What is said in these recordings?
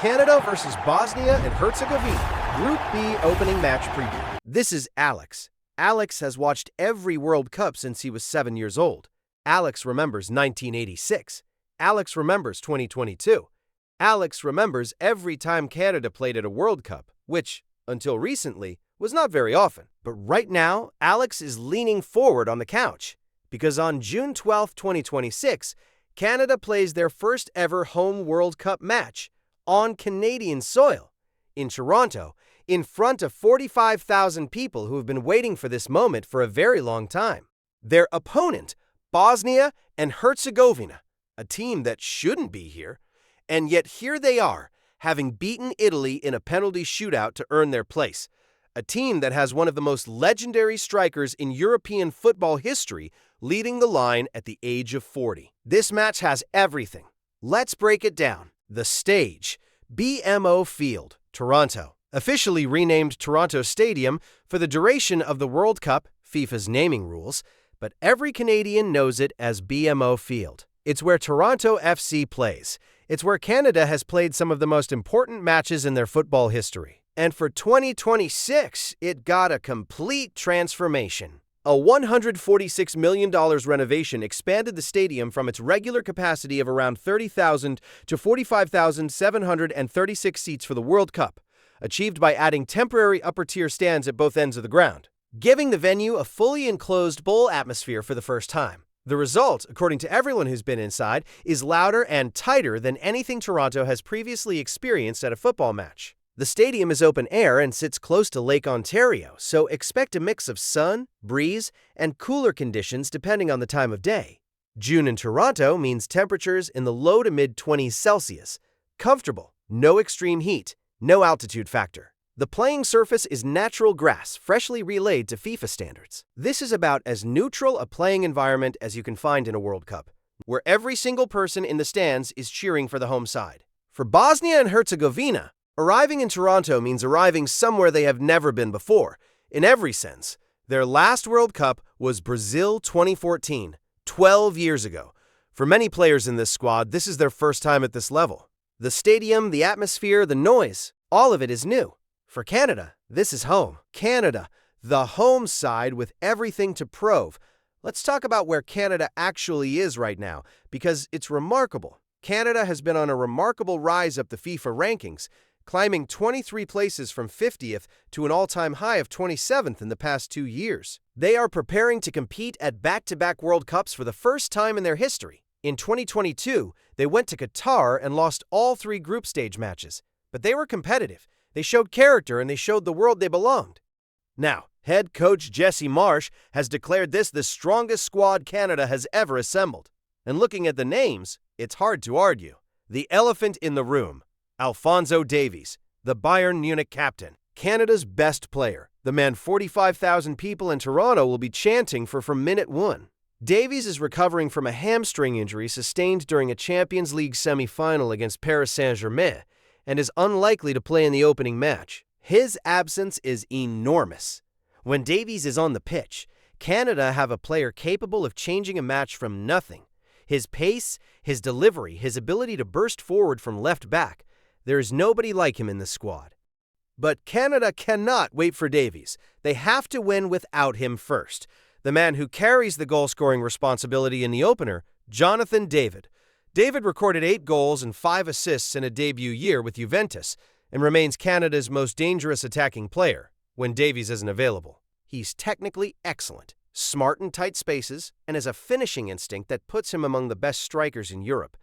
Canada versus Bosnia and Herzegovina, Group B opening match preview. This is Alex. Alex has watched every World Cup since he was 7 years old. Alex remembers 1986. Alex remembers 2022. Alex remembers every time Canada played at a World Cup, which, until recently, was not very often. But right now, Alex is leaning forward on the couch, because on June 12, 2026, Canada plays their first ever home World Cup match on Canadian soil, in Toronto, in front of 45,000 people who have been waiting for this moment for a very long time. Their opponent, Bosnia and Herzegovina, a team that shouldn't be here, and yet here they are, having beaten Italy in a penalty shootout to earn their place. A team that has one of the most legendary strikers in European football history leading the line at the age of 40. This match has everything. Let's break it down. The stage, BMO Field, Toronto. Officially renamed Toronto Stadium for the duration of the World Cup, FIFA's naming rules, but every Canadian knows it as BMO Field. It's where Toronto FC plays. It's where Canada has played some of the most important matches in their football history. And for 2026, it got a complete transformation. A $146 million renovation expanded the stadium from its regular capacity of around 30,000 to 45,736 seats for the World Cup, achieved by adding temporary upper-tier stands at both ends of the ground, giving the venue a fully enclosed bowl atmosphere for the first time. The result, according to everyone who's been inside, is louder and tighter than anything Toronto has previously experienced at a football match. The stadium is open air and sits close to Lake Ontario, so expect a mix of sun, breeze, and cooler conditions depending on the time of day. June in Toronto means temperatures in the low to mid-20s Celsius. Comfortable, no extreme heat, no altitude factor. The playing surface is natural grass, freshly relayed to FIFA standards. This is about as neutral a playing environment as you can find in a World Cup, where every single person in the stands is cheering for the home side. For Bosnia and Herzegovina, arriving in Toronto means arriving somewhere they have never been before, in every sense. Their last World Cup was Brazil 2014, 12 years ago. For many players in this squad, this is their first time at this level. The stadium, the atmosphere, the noise, all of it is new. For Canada, this is home. Canada, the home side with everything to prove. Let's talk about where Canada actually is right now, because it's remarkable. Canada has been on a remarkable rise up the FIFA rankings, climbing 23 places from 50th to an all-time high of 27th in the past 2 years. They are preparing to compete at back-to-back World Cups for the first time in their history. In 2022, they went to Qatar and lost all 3 group stage matches. But they were competitive. They showed character and they showed the world they belonged. Now, head coach Jesse Marsch has declared this the strongest squad Canada has ever assembled. And looking at the names, it's hard to argue. The elephant in the room, Alphonso Davies, the Bayern Munich captain, Canada's best player, the man 45,000 people in Toronto will be chanting for from minute one. Davies is recovering from a hamstring injury sustained during a Champions League semi-final against Paris Saint-Germain and is unlikely to play in the opening match. His absence is enormous. When Davies is on the pitch, Canada have a player capable of changing a match from nothing. His pace, his delivery, his ability to burst forward from left back, there is nobody like him in the squad. But Canada cannot wait for Davies. They have to win without him first. The man who carries the goal-scoring responsibility in the opener, Jonathan David. David recorded 8 goals and 5 assists in a debut year with Juventus and remains Canada's most dangerous attacking player when Davies isn't available. He's technically excellent, smart in tight spaces, and has a finishing instinct that puts him among the best strikers in Europe.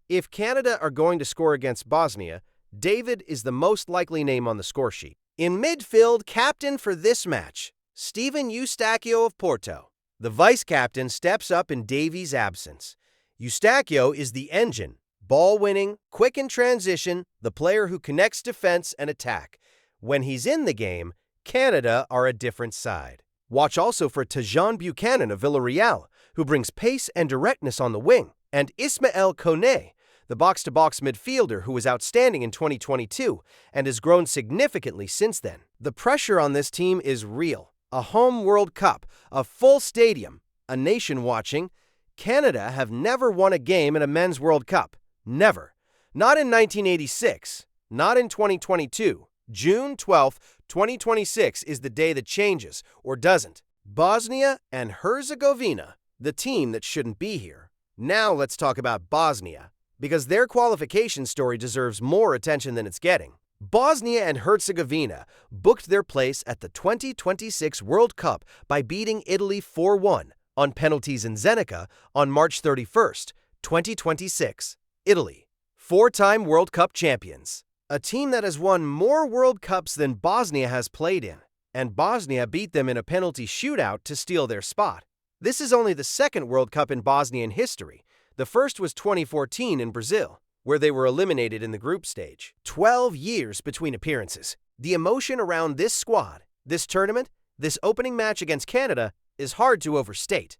If Canada are going to score against Bosnia, David is the most likely name on the score sheet. In midfield, captain for this match, Steven Eustáquio of Porto. The vice-captain steps up in Davies' absence. Eustáquio is the engine, ball-winning, quick in transition, the player who connects defense and attack. When he's in the game, Canada are a different side. Watch also for Buchanan of Villarreal, who brings pace and directness on the wing, and Ismael Koné, the box-to-box midfielder who was outstanding in 2022 and has grown significantly since then. The pressure on this team is real. A home World Cup, a full stadium, a nation watching. Canada have never won a game in a men's World Cup. Never. Not in 1986. Not in 2022. June 12, 2026 is the day that changes, or doesn't. Bosnia and Herzegovina, the team that shouldn't be here. Now let's talk about Bosnia, because their qualification story deserves more attention than it's getting. Bosnia and Herzegovina booked their place at the 2026 World Cup by beating Italy 4-1 on penalties in Zenica on March 31st, 2026. Italy, four-time World Cup champions. A team that has won more World Cups than Bosnia has played in, and Bosnia beat them in a penalty shootout to steal their spot. This is only the second World Cup in Bosnian history. The first was 2014 in Brazil, where they were eliminated in the group stage. 12 years between appearances. The emotion around this squad, this tournament, this opening match against Canada is hard to overstate.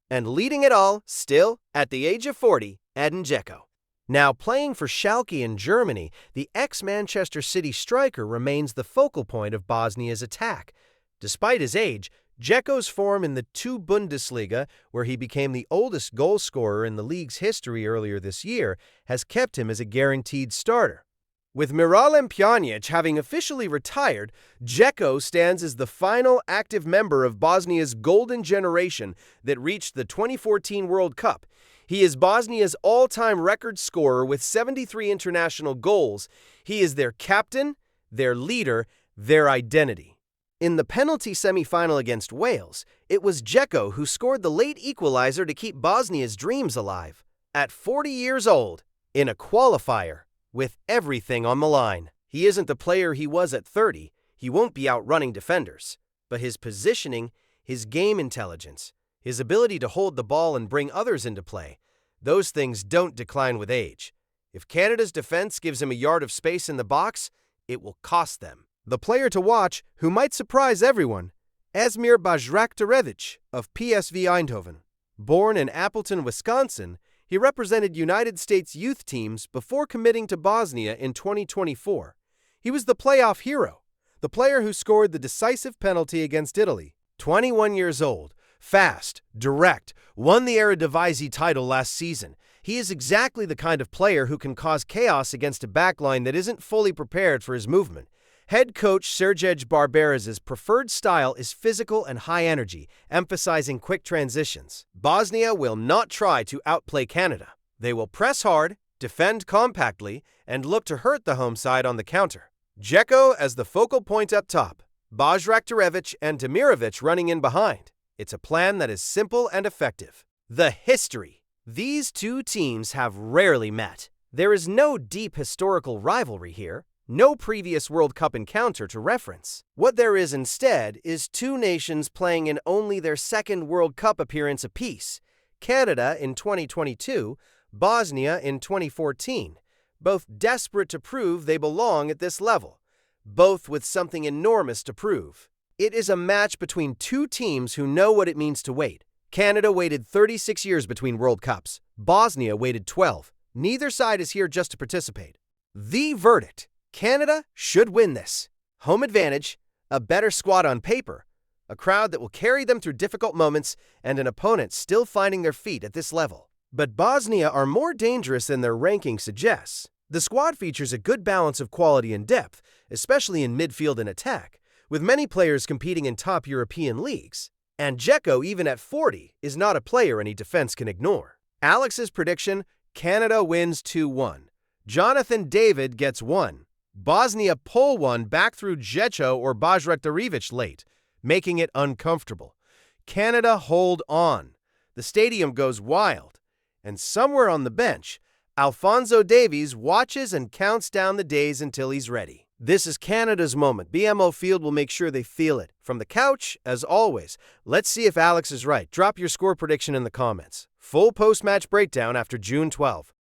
And leading it all, still, at the age of 40, Edin Džeko. Now playing for Schalke in Germany, the ex-Manchester City striker remains the focal point of Bosnia's attack. Despite his age, Džeko's form in the 2 Bundesliga, where he became the oldest goal scorer in the league's history earlier this year, has kept him as a guaranteed starter. With Miralem Pjanic having officially retired, Džeko stands as the final active member of Bosnia's golden generation that reached the 2014 World Cup. He is Bosnia's all-time record scorer with 73 international goals. He is their captain, their leader, their identity. In the penalty semi-final against Wales, it was Džeko who scored the late equalizer to keep Bosnia's dreams alive. At 40 years old, in a qualifier, with everything on the line. He isn't the player he was at 30. He won't be outrunning defenders. But his positioning, his game intelligence, his ability to hold the ball and bring others into play, those things don't decline with age. If Canada's defense gives him a yard of space in the box, it will cost them. The player to watch, who might surprise everyone, Esmir Bajraktarevic of PSV Eindhoven. Born in Appleton, Wisconsin, he represented United States youth teams before committing to Bosnia in 2024. He was the playoff hero, the player who scored the decisive penalty against Italy. 21 years old, fast, direct, won the Eredivisie title last season. He is exactly the kind of player who can cause chaos against a backline that isn't fully prepared for his movement. Head coach Sergej Barberaz's preferred style is physical and high energy, emphasizing quick transitions. Bosnia will not try to outplay Canada. They will press hard, defend compactly, and look to hurt the home side on the counter. Džeko as the focal point up top, Bajraktarevic and Demirovic running in behind. It's a plan that is simple and effective. The history. These two teams have rarely met. There is no deep historical rivalry here. No previous World Cup encounter to reference. What there is instead is two nations playing in only their second World Cup appearance apiece. Canada in 2022, Bosnia in 2014. Both desperate to prove they belong at this level. Both with something enormous to prove. It is a match between two teams who know what it means to wait. Canada waited 36 years between World Cups. Bosnia waited 12. Neither side is here just to participate. The verdict. Canada should win this. Home advantage, a better squad on paper, a crowd that will carry them through difficult moments, and an opponent still finding their feet at this level. But Bosnia are more dangerous than their ranking suggests. The squad features a good balance of quality and depth, especially in midfield and attack, with many players competing in top European leagues. And Džeko, even at 40, is not a player any defense can ignore. Alex's prediction, Canada wins 2-1. Jonathan David gets 1. Bosnia pull one back through Džeko or Bajraktarevic late, making it uncomfortable. Canada hold on. The stadium goes wild. And somewhere on the bench, Alphonso Davies watches and counts down the days until he's ready. This is Canada's moment. BMO Field will make sure they feel it. From the couch, as always, let's see if Alex is right. Drop your score prediction in the comments. Full post-match breakdown after June 12.